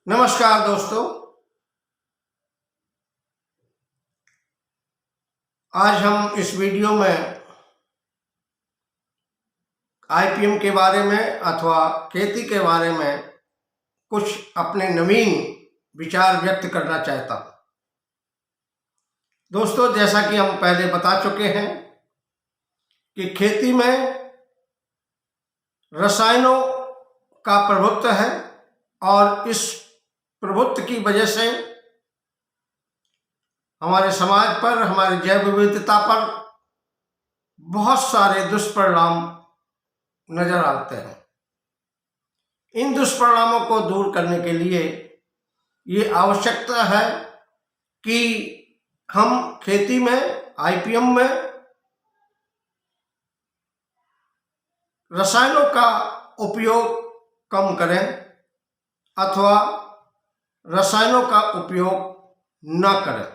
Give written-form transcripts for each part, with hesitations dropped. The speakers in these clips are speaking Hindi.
नमस्कार दोस्तों। आज हम इस वीडियो में आईपीएम के बारे में अथवा खेती के बारे में कुछ अपने नवीन विचार व्यक्त करना चाहता हूँ। दोस्तों, जैसा कि हम पहले बता चुके हैं कि खेती में रसायनों का प्रभुत्व है और इस प्रभुत्व की वजह से हमारे समाज पर, हमारी जैव विविधता पर बहुत सारे दुष्परिणाम नजर आते हैं। इन दुष्परिणामों को दूर करने के लिए ये आवश्यकता है कि हम खेती में, आईपीएम में रसायनों का उपयोग कम करें अथवा रसायनों का उपयोग न करें।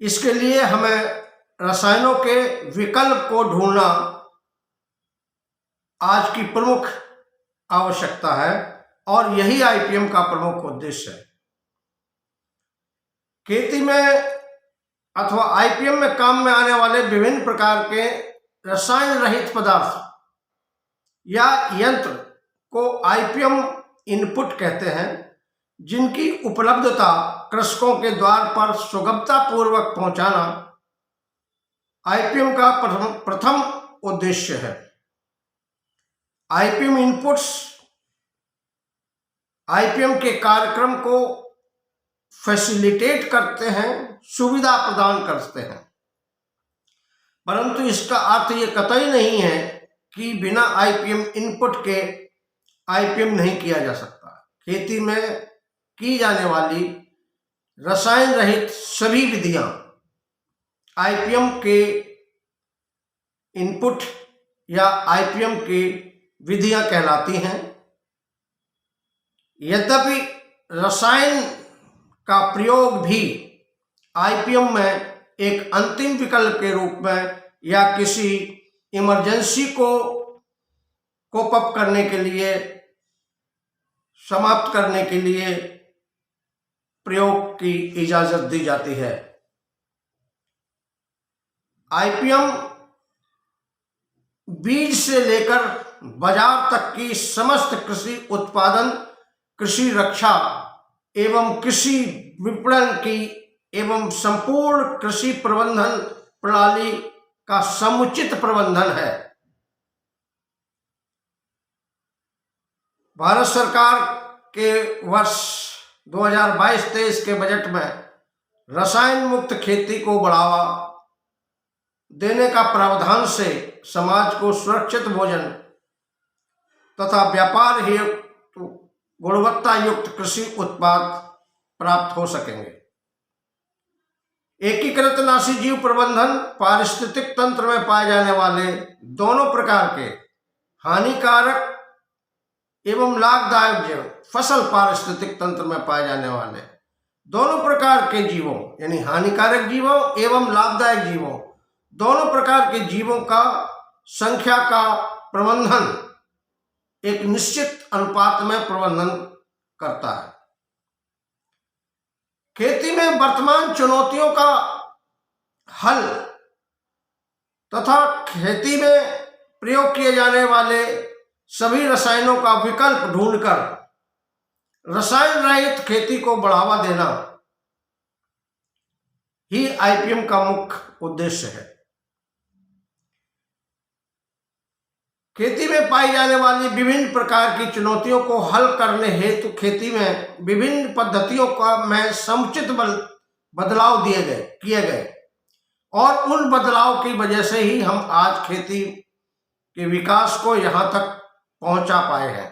इसके लिए हमें रसायनों के विकल्प को ढूंढना आज की प्रमुख आवश्यकता है और यही आईपीएम का प्रमुख उद्देश्य है। खेती में अथवा आईपीएम में काम में आने वाले विभिन्न प्रकार के रसायन रहित पदार्थ या यंत्र को आईपीएम इनपुट कहते हैं, जिनकी उपलब्धता कृषकों के द्वार पर सुगमता पूर्वक पहुंचाना आईपीएम का प्रथम उद्देश्य है। आईपीएम इनपुट्स आईपीएम के कार्यक्रम को फैसिलिटेट करते हैं, सुविधा प्रदान करते हैं, परंतु इसका अर्थ ये कतई नहीं है कि बिना आईपीएम इनपुट के आईपीएम नहीं किया जा सकता। खेती में की जाने वाली रसायन रहित सभी विधियां आईपीएम के इनपुट या आईपीएम की विधियां कहलाती हैं। यद्यपि रसायन का प्रयोग भी आईपीएम में एक अंतिम विकल्प के रूप में या किसी इमरजेंसी को कोप अप करने के लिए, समाप्त करने के लिए प्रयोग की इजाजत दी जाती है। आईपीएम बीज से लेकर बाजार तक की समस्त कृषि उत्पादन, कृषि रक्षा एवं कृषि विपणन की एवं संपूर्ण कृषि प्रबंधन प्रणाली का समुचित प्रबंधन है। भारत सरकार के वर्ष 2022-23 के बजट में रसायन मुक्त खेती को बढ़ावा देने का प्रावधान से समाज को सुरक्षित भोजन तथा व्यापार हेतु गुणवत्ता युक्त कृषि उत्पाद प्राप्त हो सकेंगे। एकीकृत नाशी जीव प्रबंधन पारिस्थितिक तंत्र में पाए जाने वाले दोनों प्रकार के हानिकारक एवं लाभदायक जीव, फसल पारिस्थितिक तंत्र में पाए जाने वाले दोनों प्रकार के जीवों, यानी हानिकारक जीवों एवं लाभदायक जीवों, दोनों प्रकार के जीवों का संख्या का प्रबंधन एक निश्चित अनुपात में प्रबंधन करता है। खेती में वर्तमान चुनौतियों का हल तथा खेती में प्रयोग किए जाने वाले सभी रसायनों का विकल्प ढूंढकर रसायन रहित खेती को बढ़ावा देना ही आईपीएम का मुख्य उद्देश्य है। खेती में पाई जाने वाली विभिन्न प्रकार की चुनौतियों को हल करने हेतु खेती में विभिन्न पद्धतियों का में समुचित बदलाव किए गए और उन बदलाव की वजह से ही हम आज खेती के विकास को यहाँ तक पहुंचा पाए हैं।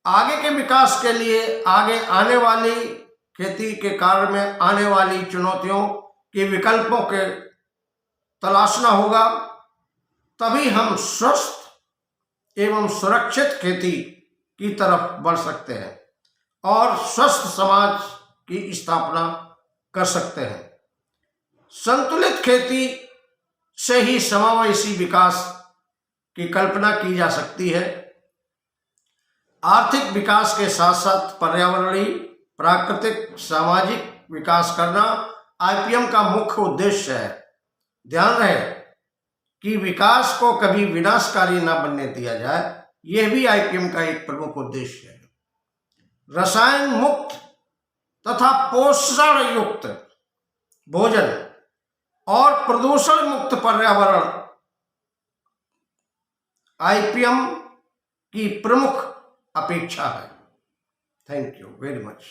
आगे के विकास के लिए आगे आने वाली खेती के कार्य में आने वाली चुनौतियों के विकल्पों के तलाशना होगा, तभी हम स्वस्थ एवं सुरक्षित खेती की तरफ बढ़ सकते हैं और स्वस्थ समाज की स्थापना कर सकते हैं। संतुलित खेती से ही समावेशी विकास की कल्पना की जा सकती है। आर्थिक विकास के साथ साथ पर्यावरणीय, प्राकृतिक, सामाजिक विकास करना आईपीएम का मुख्य उद्देश्य है। ध्यान रहे कि विकास को कभी विनाशकारी न बनने दिया जाए, यह भी आईपीएम का एक प्रमुख उद्देश्य है। रसायन मुक्त तथा पोषण युक्त भोजन और प्रदूषण मुक्त पर्यावरण आईपीएम की प्रमुख अपेक्षा है। Thank you very much.